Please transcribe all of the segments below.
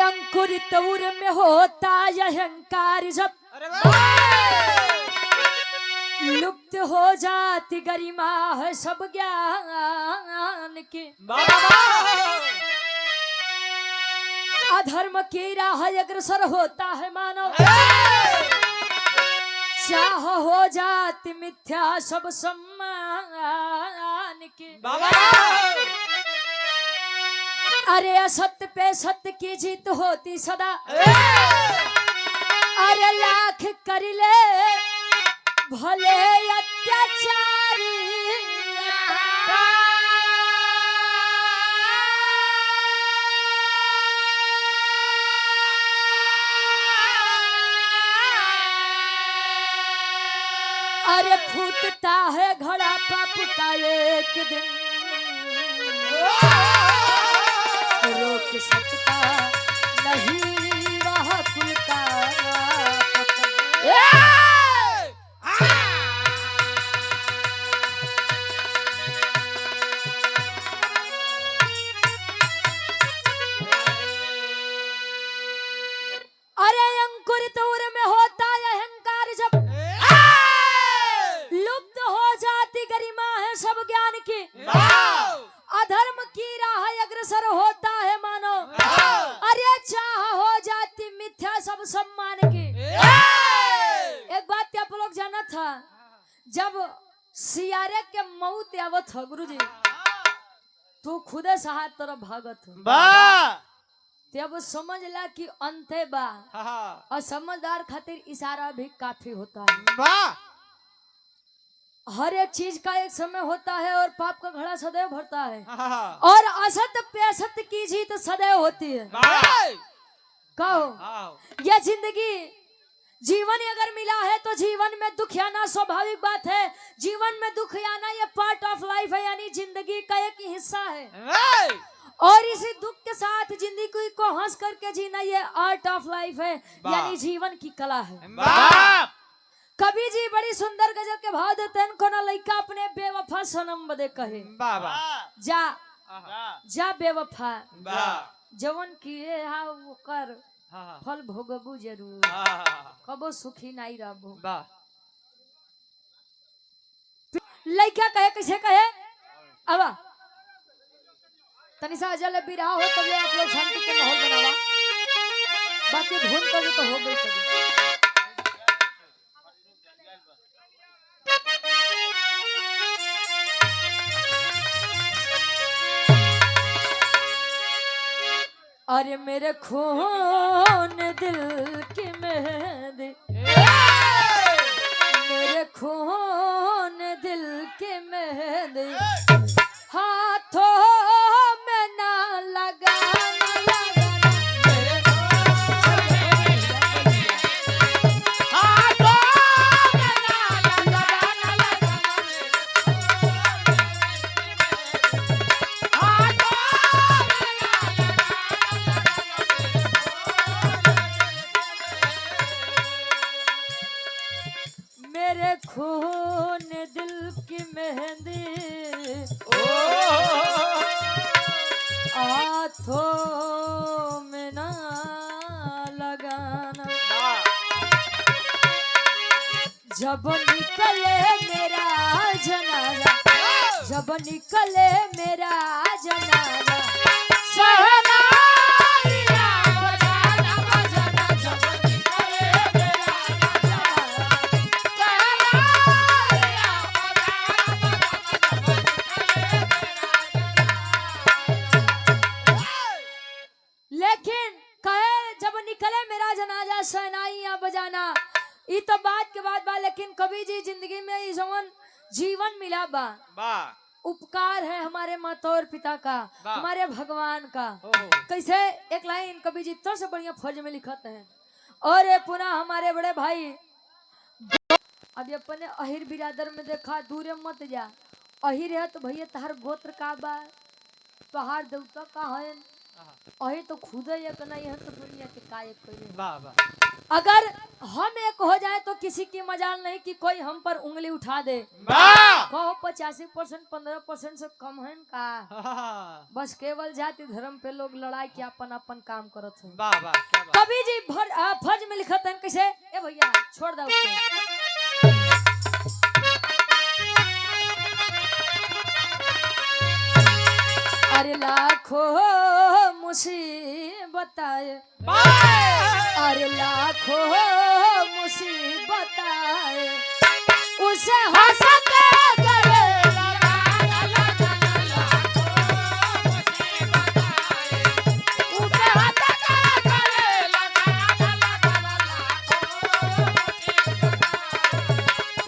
अंकुरित उर में होता यह अहंकार जब लुप्त हो जाती गरिमा है सब ज्ञान की। अधर्म की राह अग्रसर होता है मानव, चाह हो जाती मिथ्या सब सम्मान की। अरे असत्य पे सत्य की जीत होती सदा, अरे लाख कर ले भले अत्याचारी। अरे फूटता है घड़ा पाप का एक दिन, रोक सकता नहीं वह कुल का पतन। अरे अंकुरित उर में होता है अहंकार जब लुप्त हो जाती गरिमा है सब ज्ञान की। अधर्म की राह अग्रसर होता है मानो, अरे चाह हो जाती मिथ्या सब सम्मान की। एक बात आप लोग जाना था, जब सियारे के मौत आवत हो गुरुजी, तू खुदे सहाय तरफ भागत हो, तब समझ ला कि अंते बा। और समझदार खातिर इशारा भी काफी होता है। हर एक चीज का एक समय होता है और पाप का घड़ा सदैव भरता है, और असत पे असत की जीत सदैव होती है। कहो यह जिंदगी जीवन अगर मिला है तो जीवन में दुख आना स्वाभाविक बात है। जीवन में दुख आना ये पार्ट ऑफ लाइफ है, यानी जिंदगी का एक हिस्सा है। और इसी दुख के साथ जिंदगी को हंस करके जीना ये आर्ट ऑफ लाइफ है, यानी जीवन की कला है। कवि जी बड़ी सुंदर गजल के भाव देते हैं, कोना लइका अपने बेवफा सनम बदे कहे जा जा बेवफा, जवन किए हा वो कर फल भोगबू जरूर, कबो सुखी नहीं रहबू। लइका कहे कैसे कहे, अब तनिसा अजल बिरहा हो तब आप लोग शांति के माहौल बनावा, बाकी धुन तो हो गई कभी। अरे मेरे खून दिल की मेहंदी, मेरे खून दिल की मेहंदी, हाथों में ना लगाना लगाना, हाथों में ना लगाना लगाना, मेरे खून दिल की मेहंदी हाथों में ना लगाना। जब निकले मेरा जनाजा, जब निकले मेरा जनाजा, सहना सहनाइयां बजाना, ये तो बात के बाद बा। लेकिन कभी जी जिंदगी में ये जीवन मिला बा, उपकार है हमारे माता और पिता का, हमारे भगवान का। कैसे एक लाइन कभी जी तो से बढ़िया फौज में लिखते हैं, और पुनः हमारे बड़े भाई अभी अपने अहिर बिरादर में देखा, दूर मत जा, अहिर है तो भैया तहर गोत्र का बा, पहाड़ देवता का है, अहिर तो खुद है नहीं है तो दुनिया के काय कोई। अगर हम एक हो जाए तो किसी की मजाल नहीं कि कोई हम पर उंगली उठा दे। कहो 85% 15% से कम है का। बस केवल जाति धर्म पे लोग लड़ाई के अपन अपन काम करत हैं। कवि जी फर्ज में लिखत हैं कैसे, ए भैया छोड़ दो उसको। अरे लाखों मुसीबत आए, अरे लाखों मुसीबत आए, उसे हंस के गले लगा, उसे हंस के गले लगा,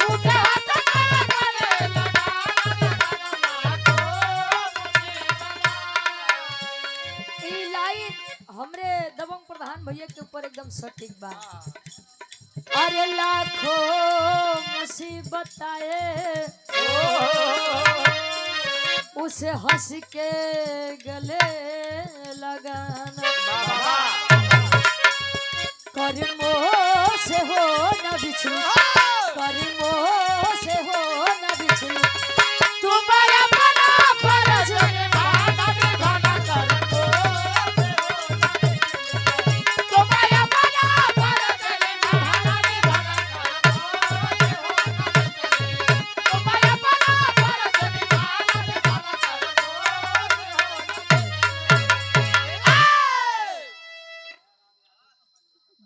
उसे हंस के गले लगा। ई लाइन हमरे दबंग प्रधान भैया के ऊपर एकदम सटीक बा। अरे लाखों मुसीबत आए, उसे हंस के गले लगाना, कर्मों से हो न बिछड़ू, कर्मों से हो न बिछड़ू, तुम्हारा बना फर्ज निभाना कर दो, तुम्हारा बना फर्ज निभाना तुम्हारा बना फर्ज निभाना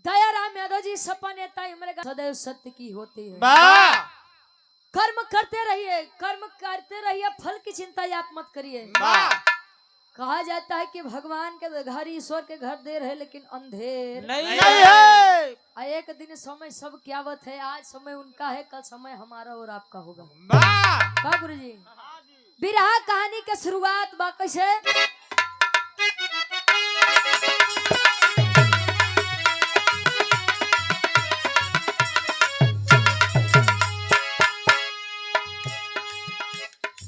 दयाराम यादव जी सपा नेता इमरेगा सदैव सत्य की होती है। कर्म करते रहिए, कर्म करते रहिए, फल की चिंता आप मत करिए। कहा जाता है कि भगवान के घर ईश्वर के घर देर है लेकिन अंधेर नहीं है। एक दिन समय सब क्यावत है, आज समय उनका है, कल समय हमारा और आपका होगा। का गुरु जी बिरहा कहानी के शुरुआत बा कैसे।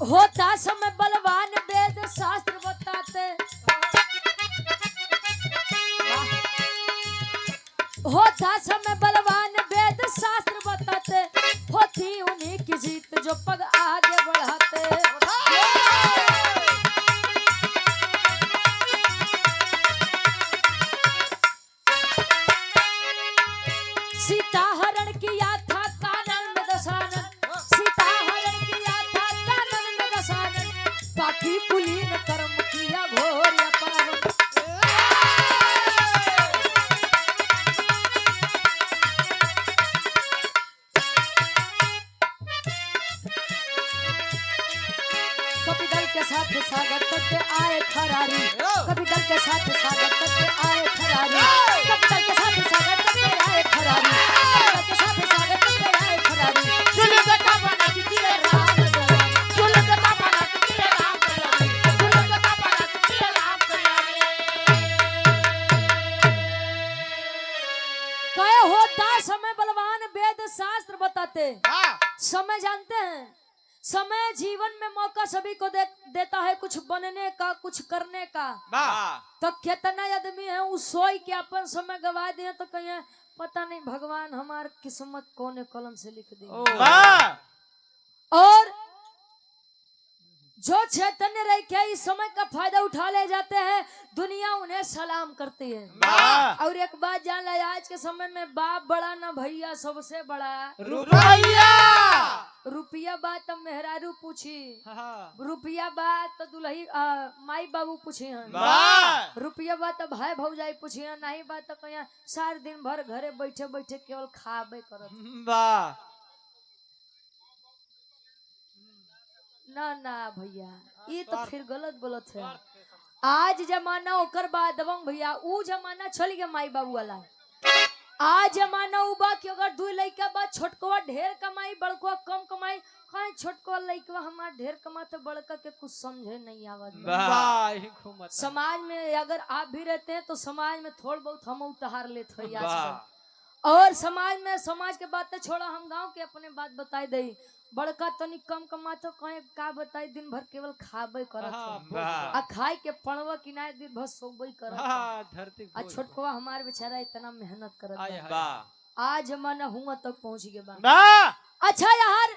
होता समय बलवान वेद शास्त्र बताते, होता समय बलवान वेद शास्त्र बताते, होती उन्हीं की जीत जो पग आगे बढ़ाते। सीता हरण किया था कानन में दशानन, सीता हरण किया था कानन में दशानन, ताकि कुलीन कर्म किया घोर अपराध। कपिदल के साथ सागर तक पे आए खरारी, कपिदल के साथ सागर तक पे आए खरारी, कपिदल के साथ सागर तक पे आए खरारी, कपिदल के साथ सागर तक पे आए खरारी। चुल कथा बना के राम दयारी, चुल कथा बना के राम दयारी, चुल कथा बना के राम दयारी। कहे होता समय बलवान वेद शास्त्र बताते। समय जानते हैं, समय जीवन में मौका सभी को देता है कुछ बनने का, कुछ करने का। तो कितना आदमी है उस सोई के अपन समय गवा दिए तो कहीं पता नहीं भगवान हमार किस्मत कौन कलम से लिख दी। और जो चैतन्य रह के इस समय का फायदा उठा ले जाते हैं, दुनिया उन्हें सलाम करती है। और एक बात जान ले, आज के समय में बाप बड़ा ना भैया, सबसे बड़ा रुपया बात तो मेहरारू पूछी, रुपया बात तो दुल्ही माई बाबू पूछी हैं, रुपया बात तो भाई भौजाई पूछी हैं, नहीं बात तो कहीं सारे दिन भर घरे बैठे बैठे केवल खाबे करत। ना ना भैया ये तो फिर गलत बोलत है। आज जमाना ओकर बाद दबंग भैया ऊ जमाना चल गया माई बाबू वाला। आज जमाना ऊ बा कि अगर दू लड़का बा, छोटकवा ढेर कमाई बड़कवा कम कमाई, कहीं छोटकवा लड़कवा हमार ढेर कमाते बड़का के कुछ समझे नहीं आवत। समाज में अगर आप भी रहते हैं तो समाज में थोड़ा बहुत हम उतार लेते हैं आजकल। और समाज में समाज के बातें छोड़ा, हम गांव के अपने बात बताई दई। बड़का तनी कम कमातो कहे का बताई दिन भर केवल खाबे करत हाँ, है। वाह। आ खाए के पड़वा कि ना दिन भर सोबई करत है। हाँ, धरती आ छोटकवा हमार बेचारा इतना मेहनत करत आय है। हाय। वाह आज मन हुआ तक पहुंच गए बा। वाह अच्छा यार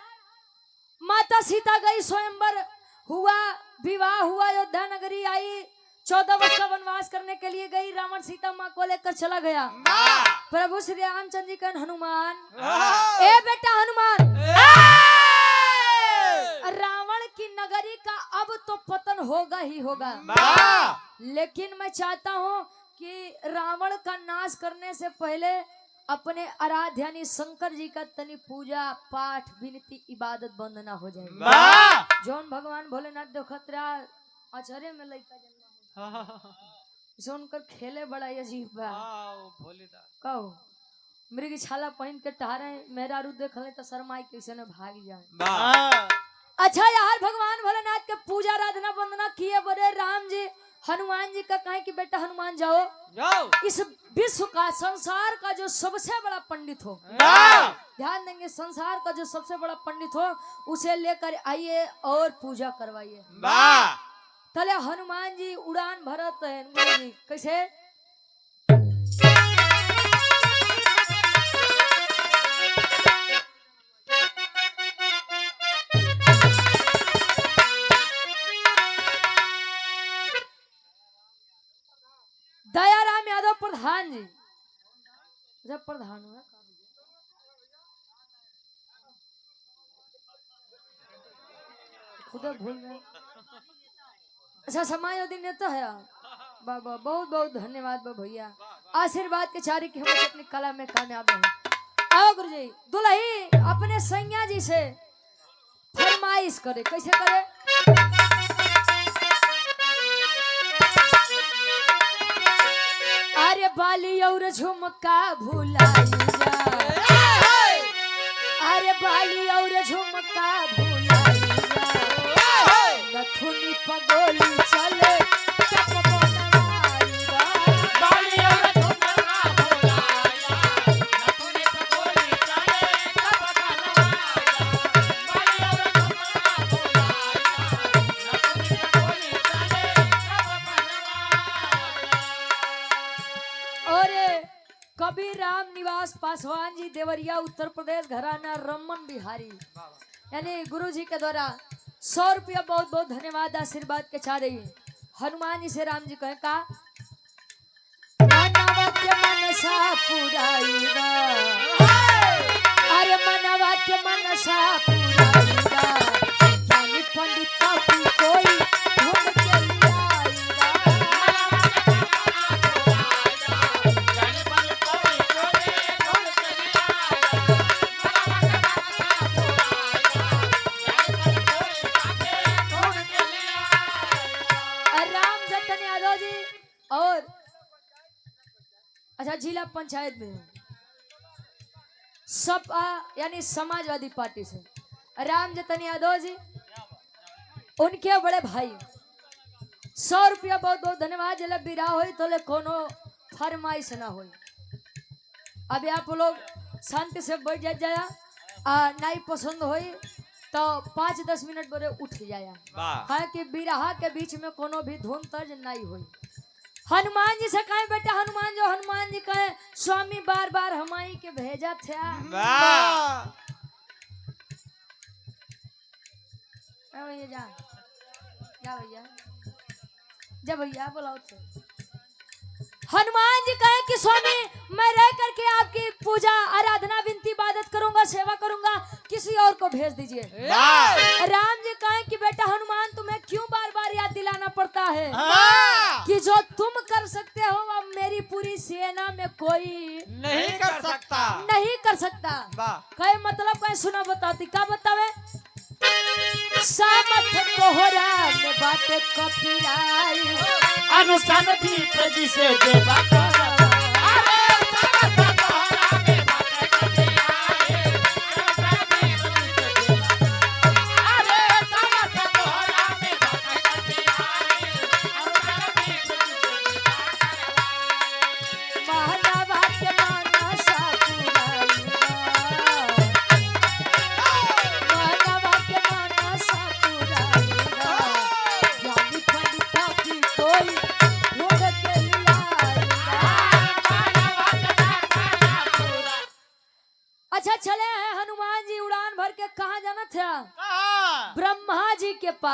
माता सीता गई स्वयंवर हुआ, विवाह हुआ, अयोध्या नगरी आई, 14 वर्ष का वनवास करने के लिए गई। रावण सीता माँ को लेकर चला गया। प्रभु श्री रामचंद्र जी कहन हनुमान, ए बेटा हनुमान, रावण की नगरी का अब तो पतन होगा ही होगा, लेकिन मैं चाहता हूँ कि रावण का नाश करने से पहले अपने आराध्य यानी शंकर जी का तनी पूजा पाठ विनती इबादत वंदना हो जाए। जौन भगवान भोलेनाथ देखत रहा अचरे में लइका जन्मा हो, सुनकर खेले बड़ा अजीब बा। कहो मृग छाला पहन के टहरे मेरा रू देख ले तो शर्माई कैसे न भाग जाए। अच्छा यार भगवान भोलेनाथ के पूजा आराधना वंदना किए बड़े राम जी हनुमान जी का कहे कि बेटा हनुमान जाओ इस विश्व का संसार का जो सबसे बड़ा पंडित हो, ध्यान देंगे, संसार का जो सबसे बड़ा पंडित हो उसे लेकर आइए और पूजा करवाइए। तले हनुमान जी उड़ान भरत है जी कैसे दयाराम यादव प्रधान जी जब प्रधान हुआ खुद भूल गए। अच्छा समाज दिन नेता है बाबा, बहुत बहुत धन्यवाद बा भैया, आशीर्वाद के चारी की हम अपनी कला में कामयाब रहे। आओ गुरु जी दुल्ही अपने सैया जी से फरमाइश करे, कैसे करे? अरे बाली और झुमका भुलाई जा, अरे बाली और झुमका भुलाई जा, नथुनी पगोली चले टप बनाई जा। बाली और झुमका भुलाई जा, नथुनी पगोली चले टप बनाई जा। बाली और झुमका भुलाई जा, नथुनी पगोली चले टप बनाई जा। और कबीर राम निवास पासवान जी देवरिया उत्तर प्रदेश घराना रमन बिहारी यानी गुरु जी के द्वारा 100 रुपया बहुत बहुत धन्यवाद आशीर्वाद के चाह रही। हनुमान जी से राम जी कहे का मनवा के मनसा पुराईगा, अरे मनवा के मनसा पुराईगा, ज्ञानी पंडित का कोई ढूंढ के और अच्छा जिला पंचायत में सब यानी समाजवादी पार्टी से राम जतन यादव जी उनके बड़े भाई 100 रुपया बहुत बहुत धन्यवाद। जब बिरा हो तो ले कोनो फरमाइश ना हो। अभी आप लोग शांति से बैठ जाया नहीं पसंद हो तो 5-10 मिनट बड़े उठ जाया है कि बिरहा के बीच में कोनो भी धुन तर्ज नहीं हुई। हनुमान जी से कहे बेटा हनुमान जो हनुमान जी कहे स्वामी बार बार हमारी के भेजा थे। भैया जा भैया जा भैया बुलाओ थे। हनुमान जी कहे कि स्वामी मैं रह करके आपकी पूजा आराधना विनती इबादत करूंगा सेवा करूंगा, किसी और को भेज दीजिए। राम जी कहे कि बेटा हनुमान तुम्हें क्यों बार बार याद दिलाना पड़ता है कि जो तुम कर सकते हो अब मेरी पूरी सेना में कोई नहीं कर सकता, नहीं कर सकता। कहे मतलब कहे सुना बताती क्या बतावे सामत तोहरा में बातें कपिराई अनुष्ठान भी प्रजी से जो बात मानवा के मानसा पुराईगा,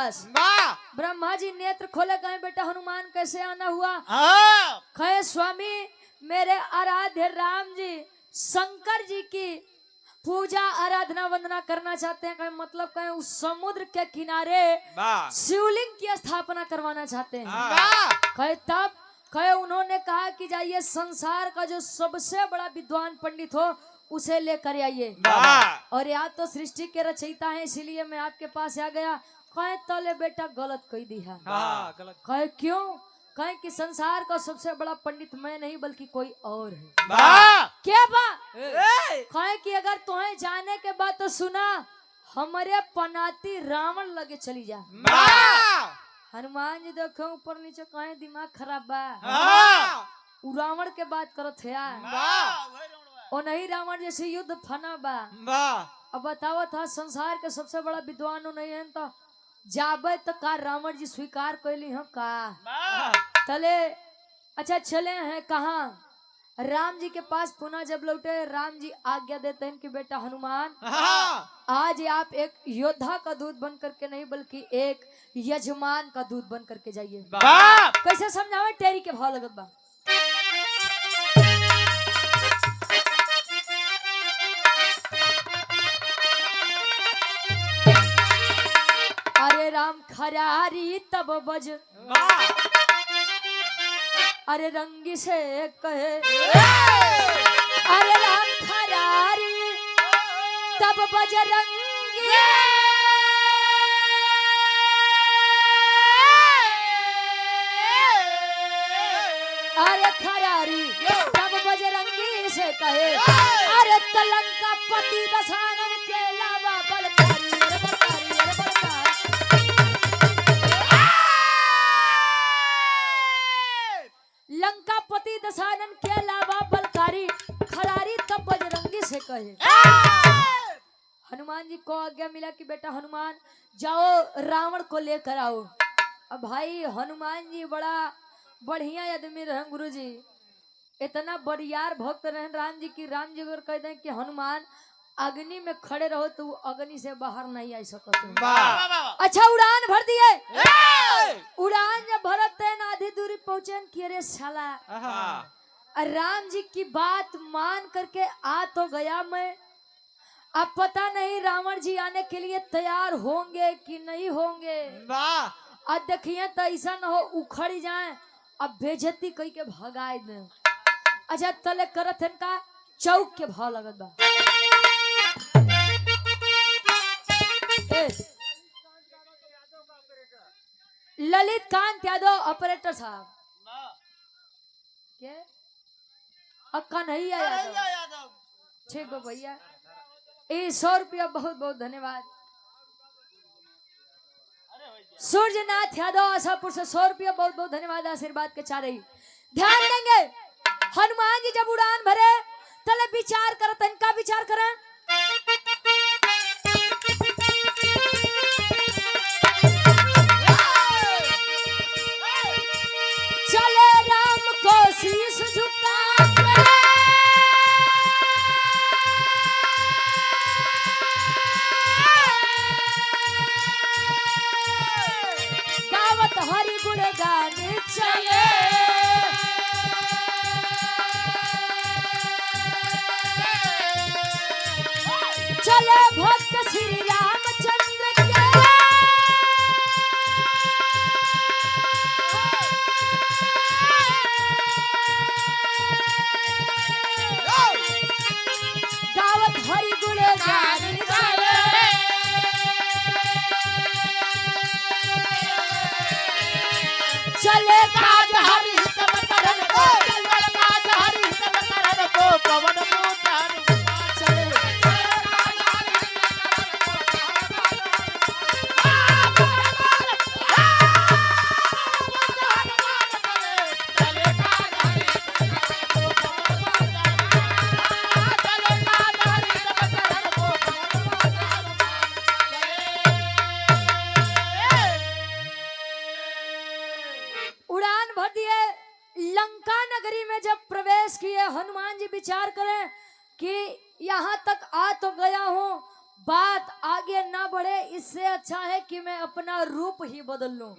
पास। ब्रह्मा जी नेत्र खोले, कहे बेटा हनुमान कैसे आना हुआ? कहे स्वामी मेरे आराध्य राम जी शंकर जी की पूजा आराधना वंदना करना चाहते हैं। कहे मतलब कहे उस समुद्र के किनारे शिवलिंग की स्थापना करवाना चाहते हैं। कहे तब कहे उन्होंने कहा कि जाइए संसार का जो सबसे बड़ा विद्वान पंडित हो उसे लेकर आइए, और आप तो सृष्टि के रचयिता हैं इसीलिए मैं आपके पास आ गया। कहे तले बेटा गलत कह दिया। कहे क्यों? कहे कि संसार का सबसे बड़ा पंडित मैं नहीं बल्कि कोई और है। क्या बात? कहे कि अगर तुम्हें जाने के बाद तो सुना हमारे पनाती रावण लगे चली जा। हनुमान जी देखो ऊपर नीचे, कहे दिमाग खराब बा। उ रावण के बात करत है और नहीं रावण जैसे युद्ध फना बा। अब बताओ था संसार के सबसे बड़ा विद्वान नहीं है तो जाबे तो का रावण जी स्वीकार कैली हम का तले। अच्छा चले हैं कहाँ? राम जी के पास पुनः जब लौटे राम जी आज्ञा देते हैं कि बेटा हनुमान आज आप एक योद्धा का दूध बन करके नहीं बल्कि एक यजमान का दूध बन करके जाइए। कैसे समझावे? टेरी के भाव लगत बा। अरे राम खरारी तब बज, अरे रंगी से कहे, अरे राम खरारी तब बज रंगी, अरे खरारी तब बज रंगी से कहे, अरे तलंका पति दशानन के लावा बलकारी, अरे बलकारी, अरे बलकारी। लंकापति दशानन के अलावा बलकारी खरारी तब बजरंगी से कहे। हनुमान जी को आज्ञा मिला कि बेटा हनुमान जाओ रावण को लेकर आओ। अब भाई हनुमान जी बड़ा बढ़िया आदमी रहे गुरु जी, इतना बरियार भक्त रहे राम जी की। राम जी अगर कह दें कि हनुमान अग्नि में खड़े रहो तो अग्नि से बाहर नहीं आ सकते। अच्छा उड़ान भर दिए। उड़ान जब भरत आधी दूरी पहुंचे कि अरे साला राम जी की बात मान करके आ तो गया मैं, अब पता नहीं रावण जी आने के लिए तैयार होंगे कि नहीं होंगे। अब देखिए तो ऐसा न हो उखड़ जाए अब बेइज्जती कई के भगाए दे। अच्छा तले करत है का चौक के भाव लगत बा। ललित कांत यादव ऑपरेटर साहब के अक्का नहीं यादव, ठीक है भैया। 100 रुपया बहुत बहुत धन्यवाद। सूर्यनाथ यादव आशापुर से 100 रुपया बहुत बहुत धन्यवाद आशीर्वाद के चाह रही। ध्यान देंगे हनुमान जी जब उड़ान भरे तले विचार करत इनका विचार करें। चले राम को शीश झुका गावत हरि गुण गाने चले। चले भक्त श्री रामचंद्र के गावत हरि गुण गाने चले। चले काज हरि हित करन को, चले काज हरि हित करन को पवन पुत्र चले। उड़ान भर दिए। लंका नगरी में जब प्रवेश किए हनुमान जी विचार करें कि यहाँ तक आ तो गया हूँ बात आगे ना बढ़े, इससे अच्छा है कि मैं अपना रूप ही बदल लूं।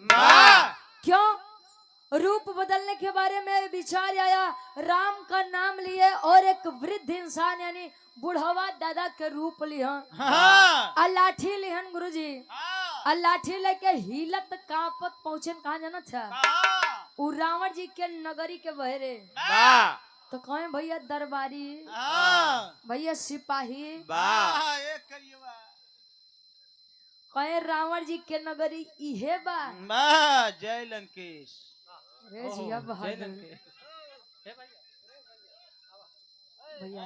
क्यों? रूप बदलने के बारे में विचार आया, राम का नाम लिए और एक वृद्ध इंसान यानी बुढ़वा दादा के रूप लिहन, लाठी लिहन गुरुजी, लाठी लेके हिलत कांपत पहुंचे कहा जाना था उ रावण जी के नगरी के बहरे। तो कहे भैया दरबारी, भैया सिपाही, कहे रावण जी के नगरी इहे बा। जय लंकेश। रे जिया बहादुर भैया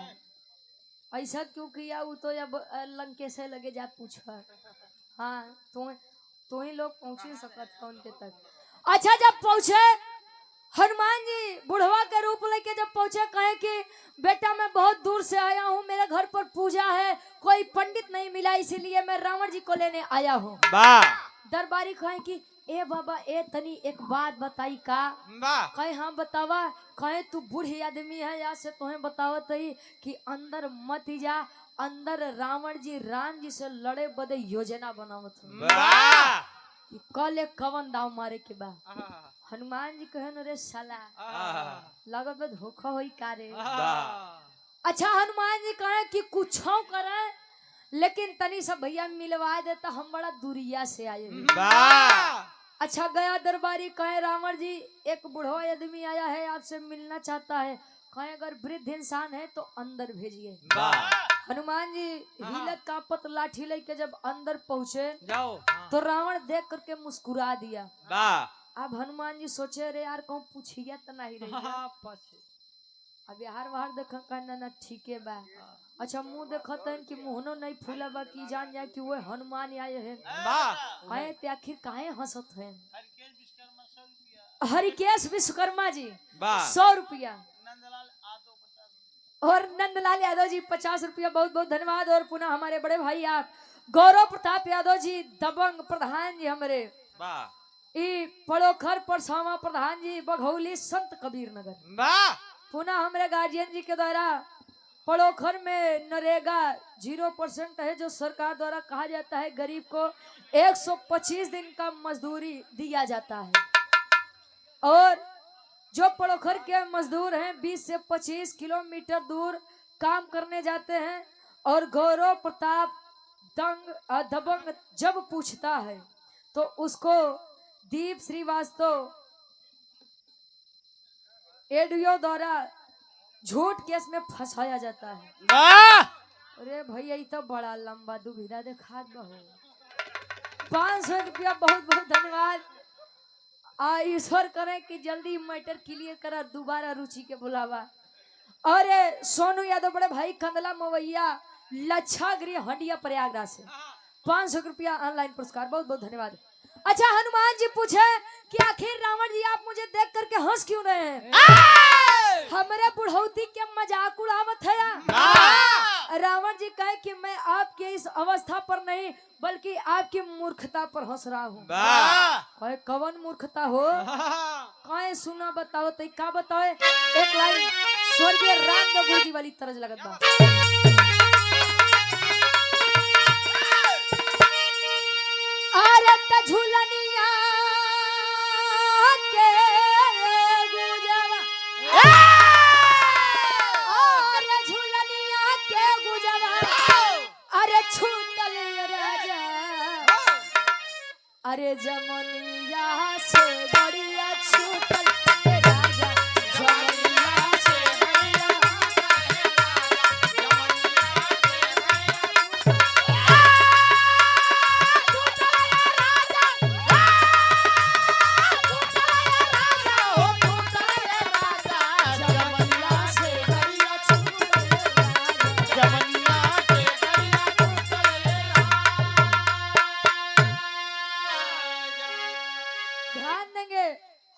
ऐसा क्यों किया? वो तो अब लंकेश से लगे जा पूछा। हाँ तो ही लोग पहुंच नहीं सकत था उनके तक। अच्छा जब पहुंचे हनुमान जी बुढ़वा के रूप लेके जब पहुंचे, कहे कि बेटा मैं बहुत दूर से आया हूँ, मेरे घर पर पूजा है, कोई पंडित नहीं मिला, इसीलिए मैं रावण जी को लेने आया हूँ। दरबारी कहे कि ए बाबा ए तनी एक बात बताई का? कहे हाँ बतावा। कहे तू बूढ़ी आदमी है, या से तुम्हें बतावत ही कि अंदर मत ही जा, अंदर रावण जी राम जी से लड़े बदे योजना बनावत कि कल एक कवन दाव मारे के बा। हनुमान जी कहे न रे साला लगत बा धोखा होई का रे। अच्छा हनुमान जी कहे कि कुछ करे लेकिन तनी सब भैया मिलवा देता, हम बड़ा दूरिया से आए। अच्छा गया दरबारी, कहे रावण जी एक बूढ़ा आदमी आया है आपसे मिलना चाहता है, कहे अगर वृद्ध इंसान है तो अंदर भेजिए। हनुमान जी हिलत कांपत लाठी लेके जब अंदर पहुंचे तो रावण देख करके मुस्कुरा दिया। अब हनुमान जी सोचे रे यार कहूँ पूछिए तो नहीं रही। अब यार बाहर देख ना ठीक है बा। अच्छा मुंह देखत है कि मुहनो नहीं फूला बा कि जान जाए कि वो हनुमान आए हैं। आए ते आखिर काहे हंसत हैं? हरिकेश विश्वकर्मा जी 100 रुपया और नंदलाल यादव जी 50 रुपया, बहुत बहुत धन्यवाद। और पुनः हमारे बड़े भाई आप गौरव प्रताप यादव जी दबंग प्रधान जी हमारे पड़ोखर परसावा प्रधान जी बघौली संत कबीर नगर। पुनः हमारे गार्जियन जी के द्वारा पड़ोखर में नरेगा 0% है, जो सरकार द्वारा कहा जाता है गरीब को 125 दिन का मजदूरी दिया जाता है। और जो पड़ोखर के मजदूर हैं 20 से 25 किलोमीटर दूर काम करने जाते हैं। और गौरव प्रताप दबंग जब पूछता है तो उसको दीप श्रीवास्तव एडीओ द्वारा झूठ केस में फंसाया जाता है। अरे भैया ये तो बड़ा लंबा दुविधा देखा बहु। 500 रुपया बहुत बहुत धन्यवाद। ईश्वर करे कि जल्दी मैटर क्लियर करा, दोबारा रुचि के बुलावा। अरे सोनू यादव बड़े भाई कंदला मवैया लच्छागिरी हंडिया प्रयागराज से 500 रुपया ऑनलाइन पुरस्कार, बहुत बहुत धन्यवाद। अच्छा हनुमान जी पूछे कि आखिर रावण जी आप मुझे देख करके हंस क्यों रहे हैं? हमारे बुढ़ौती के मजाक उड़ावत है। रावण जी कहे कि मैं आपके इस अवस्था पर नहीं बल्कि आपकी मूर्खता पर हंस रहा हूँ। कहे कवन मूर्खता हो? कहे सुना बताओ तो का बताओ। एक लाइन स्वर्गीय रामदेव जी वाली तरज लगत बा। अरे त झूलनिया के गुजवा, अरे झूलनिया के गुजवा, अरे छूटल राजा, अरे जमनिया से बढ़िया छूटल राजा, जमनिया से बढ़िया।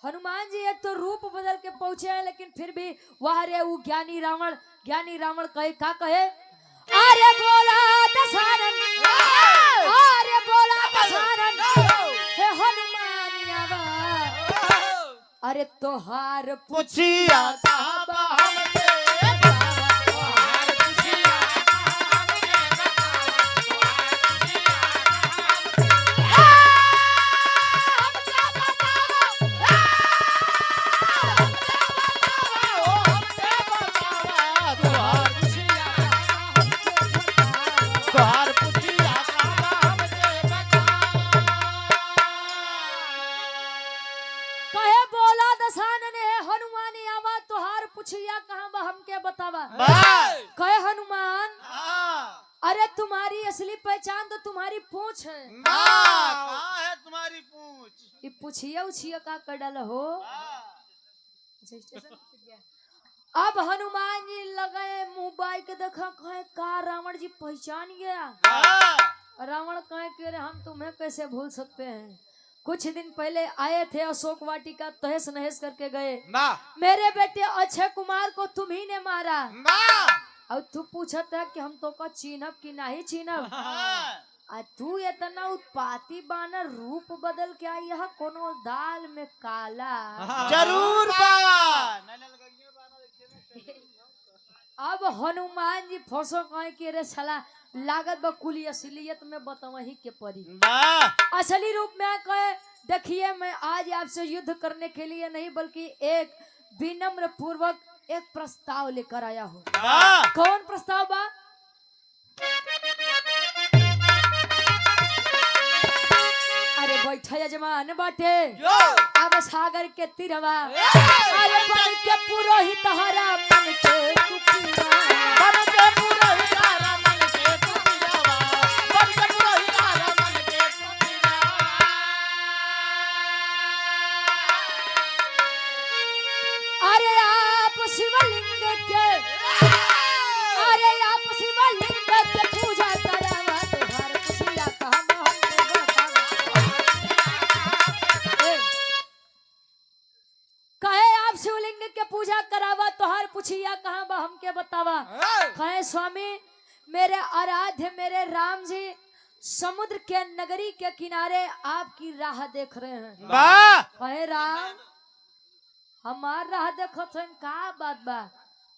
हनुमान जी एक तो रूप बदल के पहुंचे हैं, लेकिन फिर भी वह रे वो ज्ञानी रावण कहे का कहे? अरे बोला दशहरन, अरे बोला दशहरन, हे हनुमान आवा, अरे तोहार पूछिया सानन है हनुमान आवा तोहार पुछिया कहाँ बा हमके बतावा। वाह कहे हनुमान हाँ अरे तुम्हारी असली पहचान तो तुम्हारी पूंछ है। कहाँ है तुम्हारी पूंछ? ये पुछिया उछिया का कर डाला हो। हाँ। अच्छा, स्टेशन पे गया। अब हनुमान जी लगे मुंह बाई के देखा कहे का रावण जी पहचान गया। हाँ। रावण कहे कि अरे हम तुम्हें कैसे भूल सकते हैं, कुछ दिन पहले आए थे अशोक वाटिका तहस नहस करके गए। मेरे बेटे अक्षय कुमार को तुम ही ने मारा और तू पूछत है कि हम तो का चिन्हब कि नहीं चिन्हब। आ तू इतना उत्पाती बानर रूप बदल के आई यह कोनो दाल में काला। जरूर अब हनुमान जी फंसो कहे कि रे साला लागत बा कुली असलियत में बतावही के परी। असली रूप में कहे देखिए मैं आज आपसे युद्ध करने के लिए नहीं बल्कि एक विनम्र पूर्वक एक प्रस्ताव लेकर आया हूँ। कौन प्रस्ताव बा? अरे बैठा यजमान बाटे अब सागर के तीरवा। अरे बन के पुरोहित हरा बन के कुकिया। अरे आप शिवलिंग के पूजा करावा तोहार पुछिया कहाँ बा हमके बतावा। कहे आप शिवलिंग के पूजा करावा तोहार पुछिया कहाँ बा हमके बतावा। कहे स्वामी मेरे आराध्य मेरे राम जी समुद्र के नगरी के किनारे आपकी राह देख रहे हैं। कहे राम हमार राह देखत हैं का बात बा।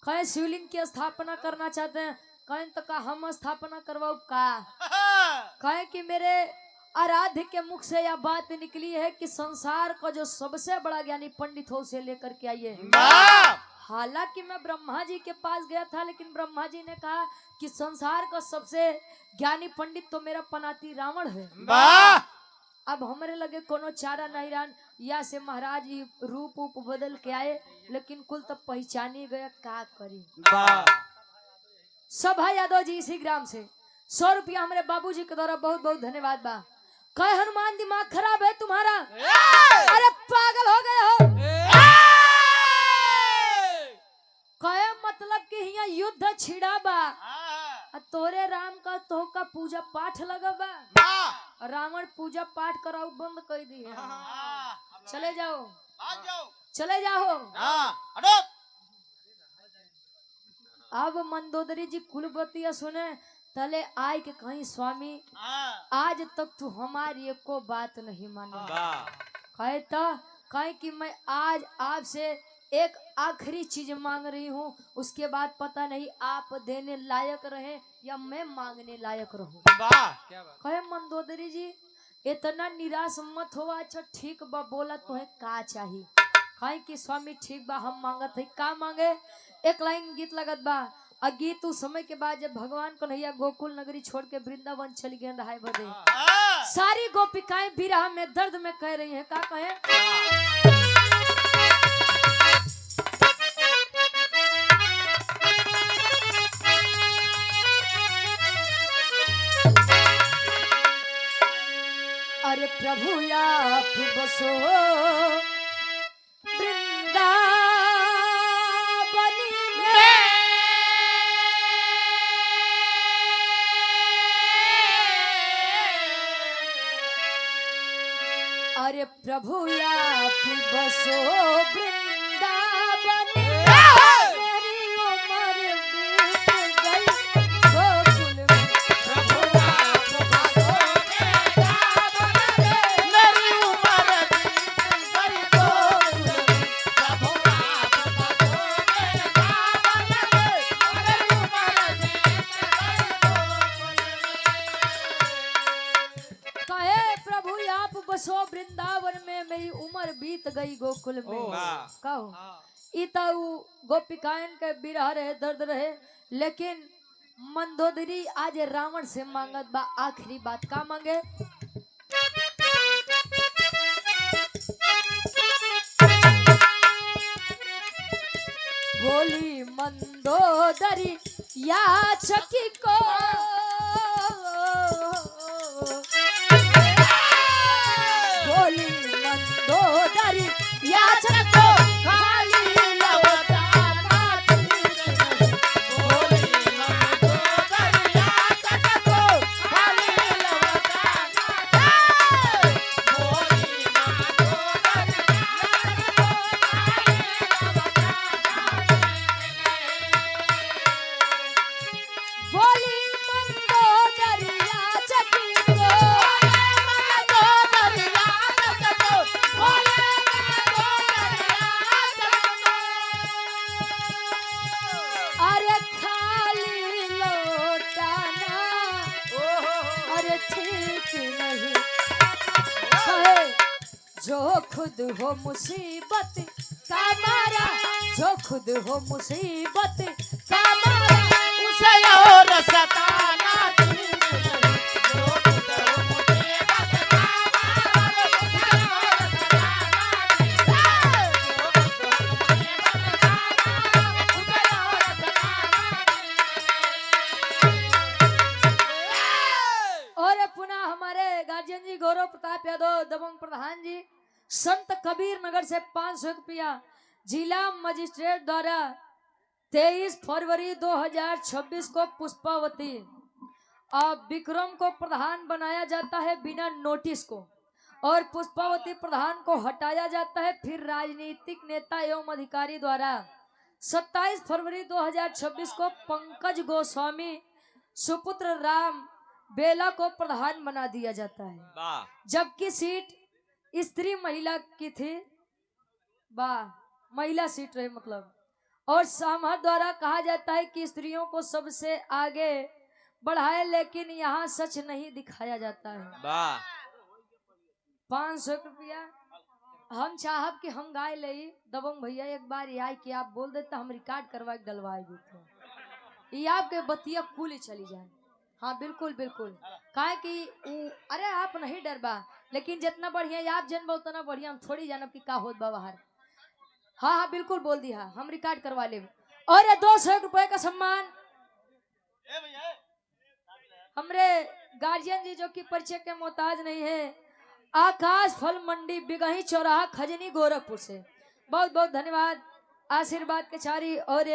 कहे शिवलिंग की स्थापना करना चाहते हैं। कहे तो का हम स्थापना करवाओ का। कहे कि मेरे आराध्य के मुख से यह बात निकली है कि संसार का जो सबसे बड़ा ज्ञानी पंडित हो उसे लेकर के आइए। हालांकि मैं ब्रह्मा जी के पास गया था लेकिन ब्रह्मा जी ने कहा कि संसार का सबसे ज्ञानी पंडित तो मेरा पनाती रावण है। अब हमारे लगे कोनो चारा नहीं रान या से महाराज जी रूप उप बदल के आए लेकिन कुल तब पहचानी गया का करी। सभा यादव जी इसी ग्राम से 100 रुपया हमारे बाबूजी के द्वारा बहुत बहुत धन्यवाद बा। कहे हनुमान दिमाग खराब है तुम्हारा। अरे पागल हो गए हो। कहे मतलब कि यहाँ युद्ध छिड़ा बा तोरे राम का तो का पूजा पाठ लगा बा। रावण पूजा पाठ कराओ बंद कर दी है। चले जाओ चले जाओ। अब मंदोदरी जी कुलवतिया सुने तले आए के कहीं स्वामी आज तक तू हमारी एको बात नहीं माने। कहे तो कहे कि मैं आज आपसे एक आखिरी चीज मांग रही हूँ उसके बाद पता नहीं आप देने लायक रहे या मैं मांगने लायक रहूं। कहे मंदोदरी जी इतना निराश मत हो। अच्छा ठीक बा बोला तुम्हें का चाहिए। कहे कि स्वामी ठीक बा हम मांगत है का मांगे। एक लाइन गीत लगत बा। गीत उस समय के बाद जब भगवान कन्हैया गोकुल नगरी छोड़ के वृंदावन चली गए रहाय बदे सारी गोपिकाएं विरह में दर्द में कह रही हैं का कहे। अरे प्रभु आप बसो वृंदावन में। अरे प्रभु आप बसो वृंदावन में। मेरी उम्र बीत गई गोकुल में। प्रभु आप बसो बसो वृंदावन में मेरी उम्र बीत गई गोकुल में। कहो इताऊ गोपिकायन के बिरह रहे दर्द रहे लेकिन मंदोदरी आज रावण से मांगत बा आखिरी बात का मांगे। बोली मंदोदरी या चकी को बोली मंदोदरी या चकी को खाली लवता बोली मंदोदरी या चकी को अरे खाली लौटाना अरे ठीक नहीं कहे जो खुद हो मुसीबत का मारा जो खुद हो मुसीबत का मारा उसे और सताना ठीक नहीं, जो खुद हो मुसीबत का मारा, उसे और सताना ठीक नहीं, जो खुद हो मुसीबत का मारा, उसे और सताना। और पुनः हमारे गार्जियन जी गौरव प्रताप यादव दबंग प्रधान जी संत कबीर नगर से 500 रुपया जिला मजिस्ट्रेट द्वारा 23 फरवरी 2026 को पुष्पावती अब विक्रम को प्रधान बनाया जाता है बिना नोटिस को और पुष्पावती प्रधान को हटाया जाता है फिर राजनीतिक नेता एवं अधिकारी द्वारा 27 फरवरी 2026 को पंकज गोस्वामी सुपुत्र राम बेला को प्रधान बना दिया जाता है जबकि सीट स्त्री महिला की थी महिला सीट रही मतलब और समाज द्वारा कहा जाता है कि स्त्रियों को सबसे आगे बढ़ाए लेकिन यहाँ सच नहीं दिखाया जाता है 500 रुपया हम चाहब कि हम गाय ले दबंग भैया एक बार ये कि आप बोल देते हम रिकॉर्ड करवा के डलवाए देते ये आपके बतिया कुल चली जाए हाँ बिल्कुल बिल्कुल काहे कि अरे आप नहीं डरबा लेकिन जितना बढ़िया आप जनबा उतना बढ़िया हम थोड़ी जानब कि का होत बा बाहर हाँ हाँ बिल्कुल बोल दिया हम रिकॉर्ड करवा ले और 200 रुपए का सम्मान हमरे गार्जियन जी जो कि परिचय के मोहताज नहीं है आकाश फल मंडी बिगही चौराहा खजनी गोरखपुर से बहुत बहुत धन्यवाद आशीर्वाद के चारी और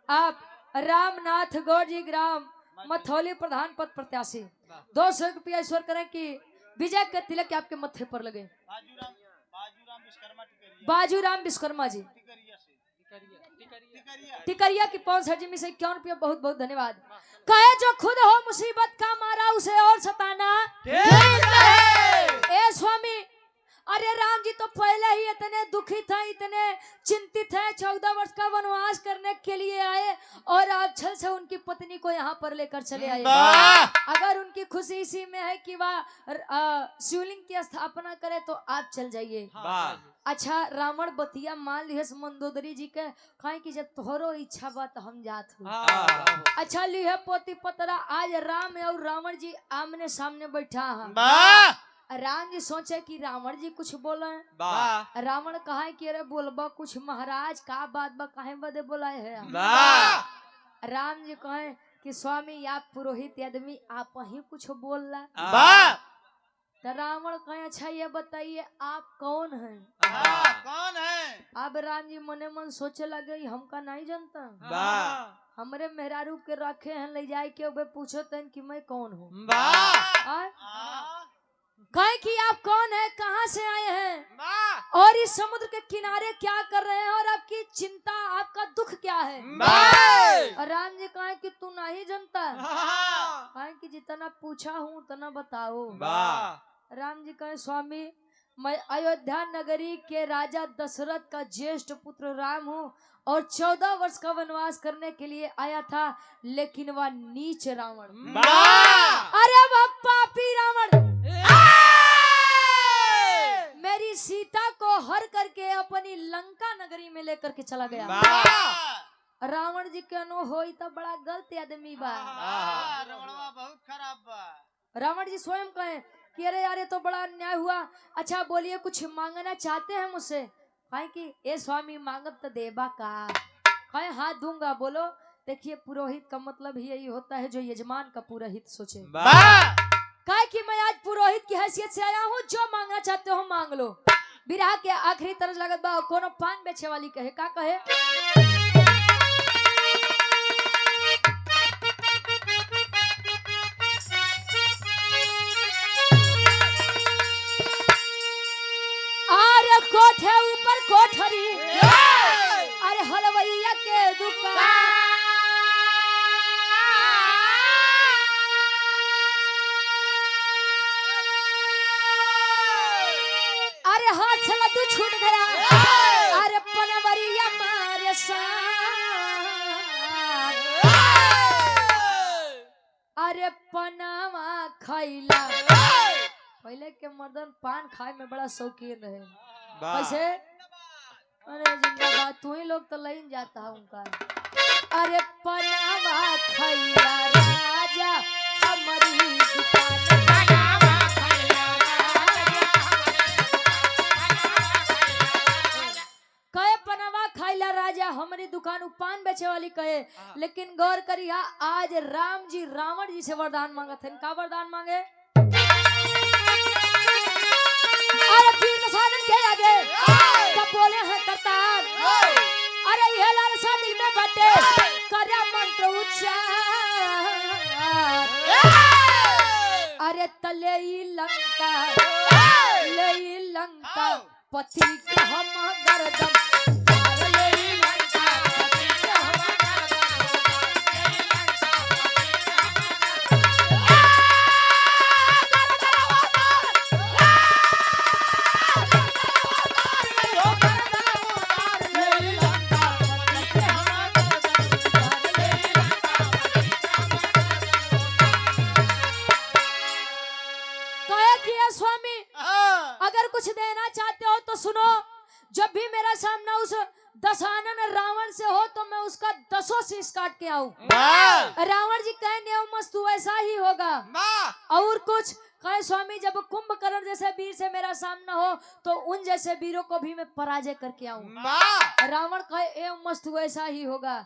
आप रामनाथ गौड़ जी ग्राम मथौली प्रधान पद प्रत्याशी 200 रुपया ईश्वर करें कि विजय के तिलक आपके मत्थे पर लगे बाजूराम विश्वकर्मा जी टिकरिया की 65 में से 51 रुपया बहुत बहुत धन्यवाद कहे जो खुद हो मुसीबत का मारा उसे और सताना ए स्वामी अरे राम जी तो पहले ही इतने दुखी थे इतने चिंतित है 14 वर्ष का वनवास करने के लिए आए और आप छल से उनकी पत्नी को यहाँ पर लेकर चले आए अगर उनकी खुशी इसी में है कि वह शिवलिंग की स्थापना करे तो आप चल जाइए अच्छा रावण बतिया मान लिये मंदोदरी जी के कहे कि जब तोहरो इच्छा बा तो हम जात हूँ अच्छा लिहे पोती पतरा आज राम और रावण जी आमने सामने बैठा है राम जी सोचे कि रावण जी कुछ बोले रावण कहा कि अरे बोलबा कुछ महाराज का बात बा काहे बदे बोलाए है राम जी कहे कि स्वामी आप पुरोहित आदमी आप ही कुछ बोल रहा तो रावण कहे अच्छा ये बताइए आप कौन हैं कौन है अब राम जी मने मन सोचे लगे हमका नहीं जानता हमरे मेहरारू के रखे हैं ले जाए के पूछो तन कि मैं कौन हूँ कहे कि आप कौन है कहाँ से आए हैं और इस समुद्र के किनारे क्या कर रहे हैं और आपकी चिंता आपका दुख क्या है और राम जी कहे कि तू नहीं जानता कहे कि जितना पूछा हूँ उतना बताओ राम जी कहे स्वामी मैं अयोध्या नगरी के राजा दशरथ का ज्येष्ठ पुत्र राम हूँ और 14 वर्ष का वनवास करने के लिए आया था लेकिन वह नीच रावण अरे वह पापी रावण मेरी सीता को हर करके अपनी लंका नगरी में लेकर के चला गया रावण जी के नो होई तो बड़ा गलत आदमी बा बहुत खराब बा रावण जी स्वयं कहे कि अरे यार ये तो बड़ा अन्याय हुआ अच्छा बोलिए कुछ मांगना चाहते हैं मुझसे भाई कि ए स्वामी मांगब तो देबा का कहे हाथ दूंगा बोलो। देखिए पुरोहित का मतलब ही यही होता है जो यजमान का पूरा हित सोचे। वाह काहे कि मैं आज पुरोहित की हैसियत से आया हूँ, जो मांगना चाहते हो मांग लो। बिरहा के आखिरी तरस लगत बा कोनो पान बेचे वाली कहे का कहे अरे कोठे ऊपर कोठरी अरे हलवैया के दुकान अरे हाथ से लड्डू छूट गया अरे पनवरिया मारे सान अरे पनावा खैला पहले के मर्दन पान खाए में बड़ा शौकीन रहे। कैसे अरे जिंदाबाद तू ही लोग तो लाइन जाता है उनका। अरे पनावा खैला राजा हमारी दुकान कहे पनावा खैला राजा हमारी दुकान पान बेचे वाली कहे। लेकिन गौर करिया आज राम जी रावण जी से वरदान मांगा थे। का वरदान मांगे अरे पीर साधन के आगे तब बोले हैं करतार अरे ये लालसा दिल में बटे करे मंत्र उच्चार अरे तले लंका पति के हम गर्दन ले लंका पति के हम स्वामी अगर कुछ देना चाहते हो तो सुनो। जब भी मेरा सामना उस दशानन रावण से हो तो मैं उसका 10 शीश काट के आऊं। रावण जी कहने मस्त ऐसा ही होगा। और कुछ कहे स्वामी जब कुंभकर्ण जैसे वीर से मेरा सामना हो तो उन जैसे वीरों को भी मैं पराजय करके आऊं। रावण कहे एवं मस्त ऐसा ही होगा।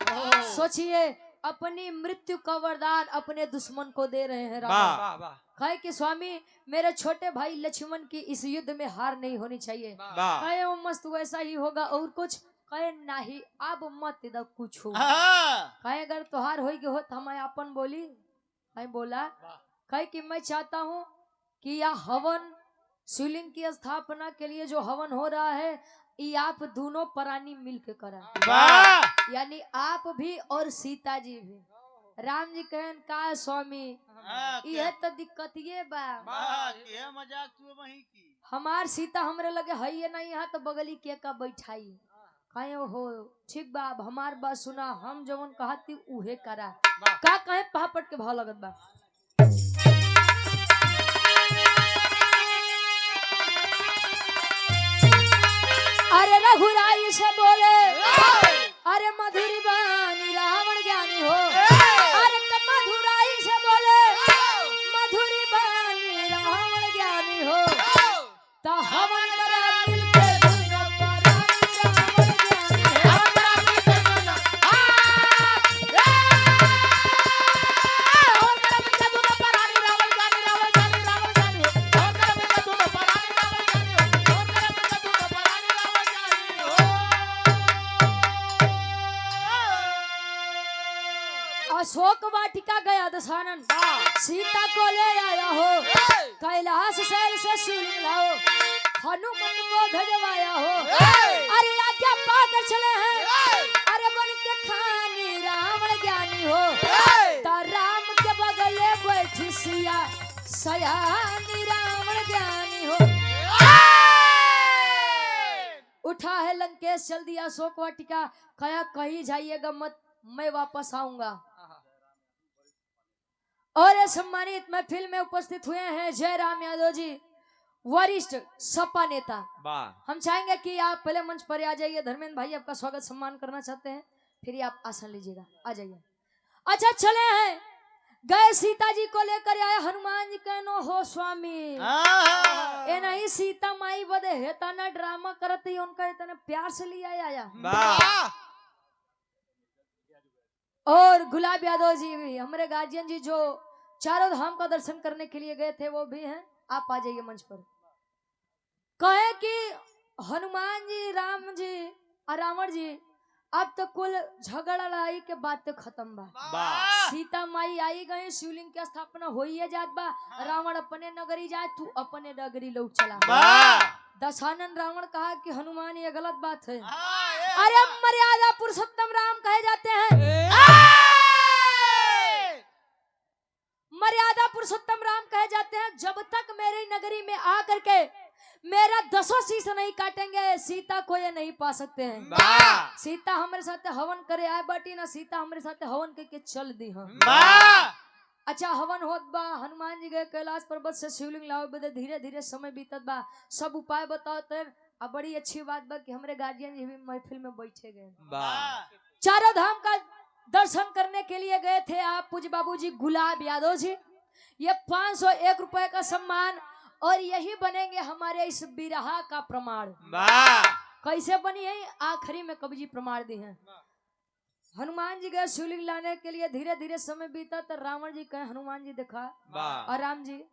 सोचिए अपनी मृत्यु का वरदान अपने दुश्मन को दे रहे हैं रावण। कहे कि स्वामी मेरे छोटे भाई लक्ष्मण की इस युद्ध में हार नहीं होनी चाहिए। कहे वो मस्त वैसा ही होगा। और कुछ कहे नहीं अब मत दो कुछ हो। कहे अगर तुहार होगी हो तो हम अपन बोली कहे बोला। कहे कि मैं चाहता हूँ कि यह हवन शिवलिंग की स्थापना के लिए जो हवन हो रहा है ये आप दोनों प्राणी मिलकर करा। यानी आप भी और सीता जी भी। राम जी कहन का स्वामी यह तो दिक्कत ये बा मजाक तू वही की हमार सीता हमरे लगे है ये नहीं यहाँ तो बगली के का बैठाई कहे हो ठीक बा। अब हमार बात सुना हम जवन कहती उहे करा का कहे पहापट के भाव लगत बा। अरे रघुराई से बोले अरे मधुरी बानी रावण ज्ञानी हो। अरे तो मधुराई से बोले मधुरी बानी रावण ज्ञानी हो। तो हवन करा मिलके दोनों प्राणी रावण ज्ञानी हो। अशोक वाटिका गया दशानन सीता को ले आया हो। कैलाश शैल से शिवलिंग लाओ हनुमत को भेजवाया हो। अरे आज्ञा पाकर चले हैं अरे बन के खानी रावण ज्ञानी हो। तो राम के बगले बैठी सिया सयानी रावण ज्ञानी हो। उठा है लंकेश चल दिया अशोक वाटिका। कहा कहीं जाइएगा मत मैं वापस आऊंगा। और सम्मानित महफिल में उपस्थित हुए हैं जयराम यादव जी वरिष्ठ सपा नेता। हम चाहेंगे कि आप पहले मंच पर आ जाइए। धर्मेंद्र भाई आपका स्वागत सम्मान करना चाहते हैं फिर आप आसन लीजिएगा आ जाइए। अच्छा चले हैं गए सीता जी को लेकर आए हनुमान जी कहनो हो स्वामी ए नहीं सीता माई बदे हेता ना ड्रामा करते ही उनका इतना प्यार से लिया आया। और गुलाब यादव जी भी, हमारे गार्जियन जी जो चारों धाम का दर्शन करने के लिए गए थे वो भी हैं। आप आ जाइए मंच पर। कहे कि हनुमान जी, राम जी और रावण जी अब तो कुल झगड़ा लड़ाई के बात तो खत्म बा। सीता माई आई गई, शिवलिंग की स्थापना हो ही जात बा। रावण अपने नगरी जाए, तू अपने नगरी लौट चला। दशानन रावण कहा कि हनुमान ये गलत बात है। अरे मर्यादा पुरुषोत्तम राम कहे जाते हैं, मर्यादा पुरुषोत्तम राम कहे जाते हैं। जब तक मेरी नगरी में आकर के मेरा 10 शीश नहीं काटेंगे, सीता को ये नहीं पा सकते हैं। सीता हमारे साथ हवन करे आए बाटी ना, सीता हमारे साथ हवन करके चल दी। अच्छा हवन होत बा, हनुमान जी गए कैलाश पर्वत से शिवलिंग लावे बदे, धीरे धीरे समय बीतत बा। सब उपाय बताओ तर। अब बड़ी अच्छी बात बा कि हमारे गार्जियन जी भी महफिल में बैठे गए। चारों धाम का दर्शन करने के लिए गए थे आप पूज्य बाबूजी गुलाब यादव जी। ये 501 रुपए का सम्मान, और यही बनेंगे हमारे इस बिरहा का प्रमाण। कैसे बनी है? आखिरी में कवि जी प्रमाण दी हैं। हनुमान जी गए शिवलिंग लाने के लिए, धीरे धीरे समय बीता तो रावण जी कहे हनुमान जी देखा, और राम जी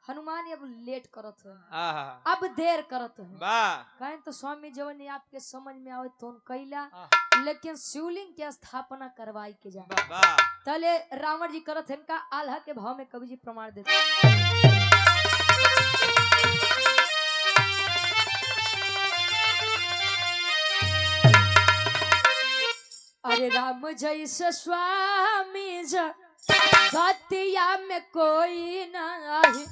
हनुमान अब लेट करत है, अब देर करत है। कहे तो स्वामी जवन आपके समझ में आवे तो कैला, लेकिन शिवलिंग की स्थापना करवाई के जा। तले रावण जी करत है, इनका आल्हा के भाव में कवि जी प्रमाण देते। अरे राम जैसे स्वामी गतिया में कोई नहीं,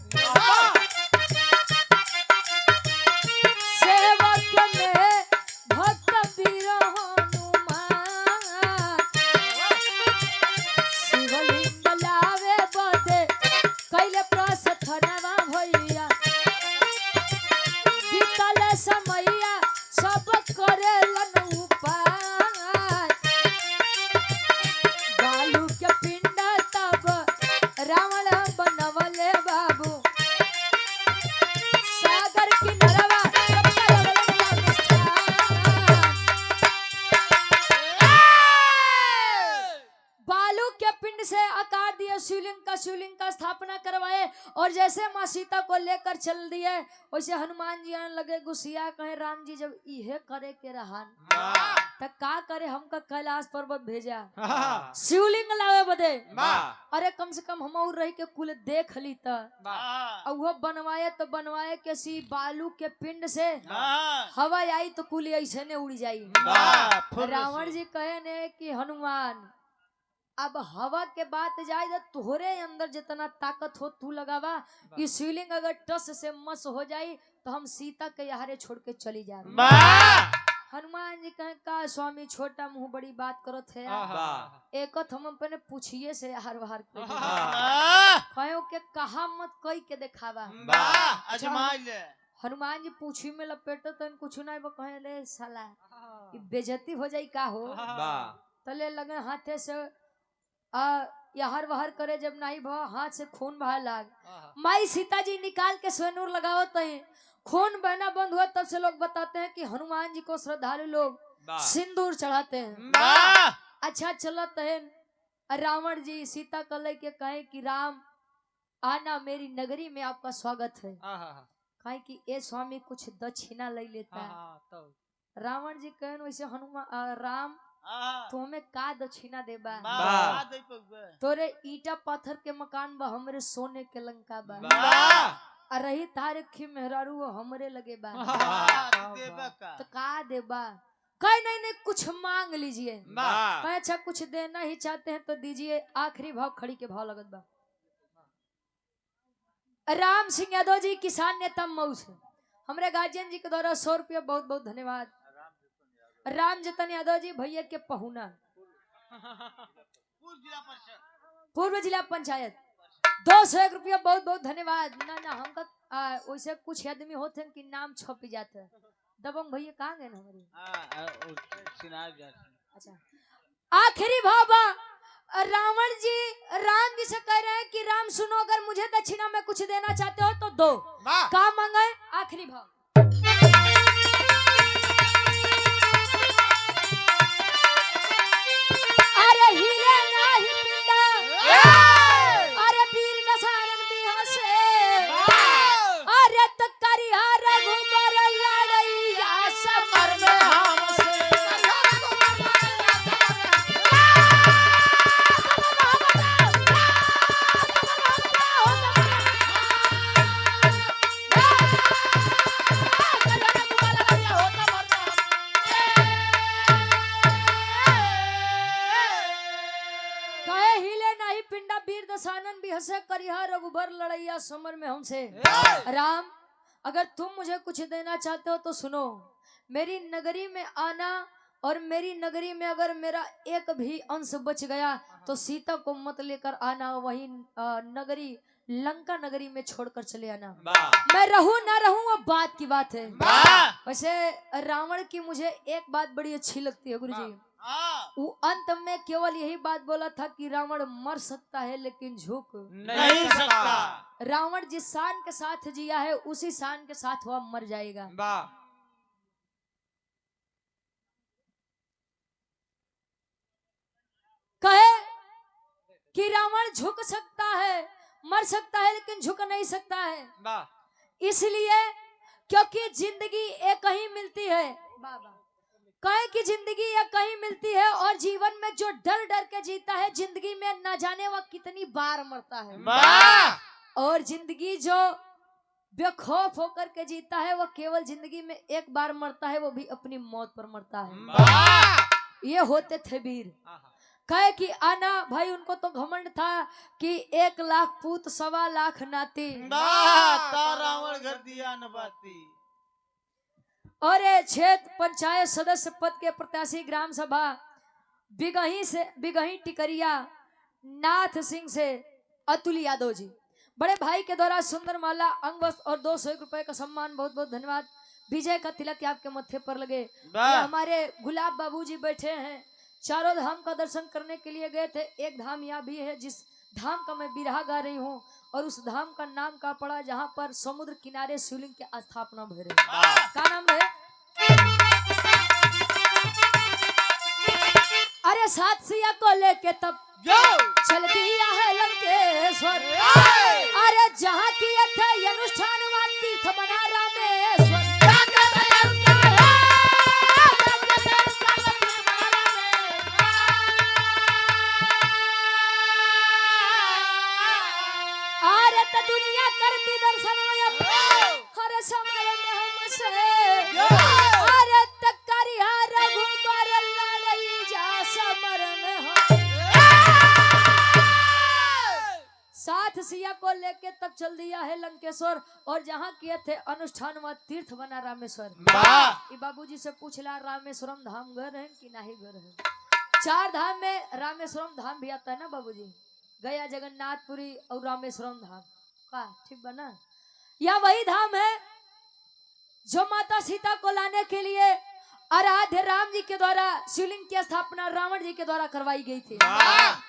सेवक में भक्त वीर हनुमान, शिवलिंग लावे बदे कैले प्रस्थनवा भैया, बीतल समैया सब करेलन उपाय, रावण बनवले बाबू सागर की नरवा बालू के पिंड से आकार दिए शिवलिंग का स्थापना करवाए, और जैसे माँ सीता को लेकर चल दिए वैसे हनुमान जी आने लगे गुस्सिया। कहे राम जी जब इहे करे के रहन तो का करे, हमका कैलाश पर्वत भेजा शिवलिंग लावे बदे। अरे कम से कम हम और रह के कुल देख ली तो वो बनवाए तो बनवाए कैसी, बालू के पिंड से हवा आई तो कुल ऐसे ने उड़ जाई। रावण जी कहे ने कि हनुमान अब हवा के बात जाए तो तोहरे अंदर जितना ताकत हो तू लगावा, ये शिवलिंग अगर टस से मस हो जाई तो हम सीता के यहारे छोड़ के चली जा। हनुमान जी कहे का स्वामी छोटा मुंह बड़ी बात करो थे, एक हम अपने पूछिए से हर बार कहो के कहा मत कई के दिखावा। हनुमान जी पूछी में लपेटो तो कुछ नहीं, वो कहे ले साला बेइज्जती हो जाई का हो। तले लगे हाथे से यहर वहर करे, जब नहीं भा हाथ से खून बहा लाग। माई सीता जी निकाल के स्वनूर लगावत है, खून बहना बंद हुआ। तब से लोग बताते हैं कि हनुमान जी को श्रद्धालु लोग सिंदूर चढ़ाते हैं। अच्छा चलत है, रावण जी सीता को लेके कहे कि राम आना मेरी नगरी में आपका स्वागत है। कहे कि ए स्वामी कुछ दक्षिणा ले लेता है। रावण जी कहे वैसे हनुमान राम तो हमें का दक्षिणा देबा, तोरे ईटा पत्थर के मकान बा, हमरे सोने के लंका बा, रही तारे खी मेहरारू हमरे लगे बा, तो का देबा। कहे नहीं कुछ मांग लीजिए। कहे अच्छा कुछ देना ही चाहते हैं तो दीजिए। आखिरी भाव खड़ी के भाव लगत बा। राम सिंह यादव जी किसान नेता मऊ से, हमारे गार्जियन जी के द्वारा 100 रुपया बहुत बहुत धन्यवाद। राम जतन यादव जी भैया के पहुना, पूर्व जिला पंचायत 201 रुपया बहुत बहुत धन्यवाद। ना हमका वैसे कुछ आदमी होते हैं कि नाम छप जाते हैं। दबंग भैया कहाँ गए ना हमारे। अच्छा आखिरी भाव रावण जी राम जी से कह रहे हैं कि राम सुनो, अगर मुझे दक्षिणा में कुछ देना चाहते हो तो दो। क्या मांगे? आखिरी भाव। अरे हिले ऐसे करिहा रघुबर लड़ैया समर में हमसे। राम अगर तुम मुझे कुछ देना चाहते हो तो सुनो, मेरी नगरी में आना और मेरी नगरी में अगर मेरा एक भी अंश बच गया तो सीता को मत लेकर आना, वही नगरी लंका नगरी में छोड़कर चले आना। मैं रहूं ना रहूं वो बात की बात है। वैसे रावण की मुझे एक बात बड़ी अच्छी लगती है गुरुजी, वो अंत में केवल यही बात बोला था कि रावण मर सकता है लेकिन झुक नहीं सकता। रावण जिस शान के साथ जिया है उसी शान के साथ वह मर जाएगा। कहे कि रावण झुक सकता है, मर सकता है लेकिन झुक नहीं सकता है, इसलिए क्योंकि जिंदगी एक ही मिलती है। कहे कि जिंदगी एक ही मिलती है और जीवन में जो डर डर के जीता है जिंदगी में न जाने वह कितनी बार मरता है, और जिंदगी जो बेखौफ होकर के जीता है वह केवल जिंदगी में एक बार मरता है, वो भी अपनी मौत पर मरता है। ये होते थे वीर। कहे कि आना भाई उनको तो घमंड था कि 1 लाख पूत 1.25 लाख नाती, रावण घर दिया न बाती। और ये क्षेत्र पंचायत सदस्य पद के प्रत्याशी ग्राम सभा बिगही टिकरिया नाथ सिंह से अतुल यादव जी, बड़े भाई के द्वारा सुंदर माला अंग वस्त्र और 201 रुपए का सम्मान, बहुत बहुत धन्यवाद। विजय का तिलक आपके मत्थे पर लगे। हमारे गुलाब बाबूजी बैठे हैं, चारों धाम का दर्शन करने के लिए गए थे। एक धाम यहाँ भी है जिस धाम का मैं बिरहा गा रही हूँ, और उस धाम का नाम का पड़ा जहाँ पर समुद्र किनारे शिवलिंग की स्थापना भय रही। क्या नाम है? अरे सात सिया को लेके तब चल दिया है लंकेश्वर, अरे जहाँ किए थे अनुष्ठान तीर्थ बना रामेश्वर। अरे तो दुनिया करती दर्शन हर समय में हमसे, अरे तकरिया रघुबर लड़ई जा समर में हम। साथ सिया को लेके तब चल दिया है लंकेश्वर, और जहाँ किए थे अनुष्ठान व तीर्थ बना रामेश्वर। बाबूजी से पूछला रामेश्वरम धाम घर है कि नहीं घर है? 4 धाम में रामेश्वरम धाम भी आता है ना बाबूजी, गया जगन्नाथपुरी और रामेश्वरम धाम का, ठीक बना। या वही धाम है जो माता सीता को लाने के लिए आराध्य राम जी के द्वारा शिवलिंग की स्थापना रावण जी के द्वारा करवाई गई थी,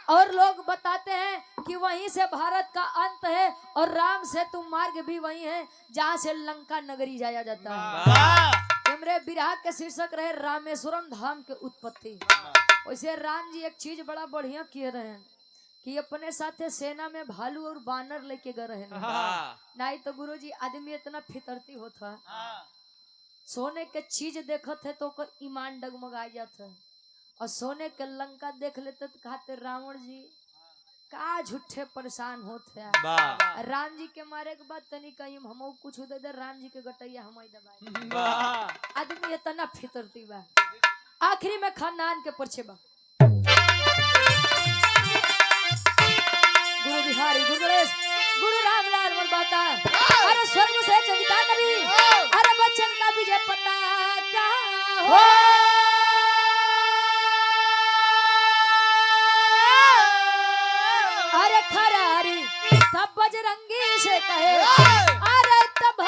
और लोग बताते हैं कि वहीं से भारत का अंत है और राम सेतु मार्ग भी वही है जहाँ से लंका नगरी जाया जाता है। मेरे बिरहा के शीर्षक रहे रामेश्वरम धाम के उत्पत्ति। वैसे राम जी एक चीज बड़ा बढ़िया किए रहे हैं कि अपने साथे सेना में भालू और बानर लेके गए रहे, नहीं तो गुरुजी आदमी इतना फितरती होता, सोने के चीज देखत है तो ओकर ईमान डगमगा जाता है, और सोने के लंका देख लेते तो कहते रावण जी का झूठे परेशान होते हैं। राम जी के मारे के बाद तनी कहीं हम कुछ दे दे, राम जी के गटैया हम दबाए। आदमी इतना फितरती बा। आखिरी में खानदान के परिचय बा। गुरु बिहारी गुरु गणेश गुरु रामलाल मोरबाता, अरे स्वर्ग से चंदिका कवि, अरे बच्चन का विजय पता का हो। अरे खरारी तब बजरंगी से कहे, अरे तब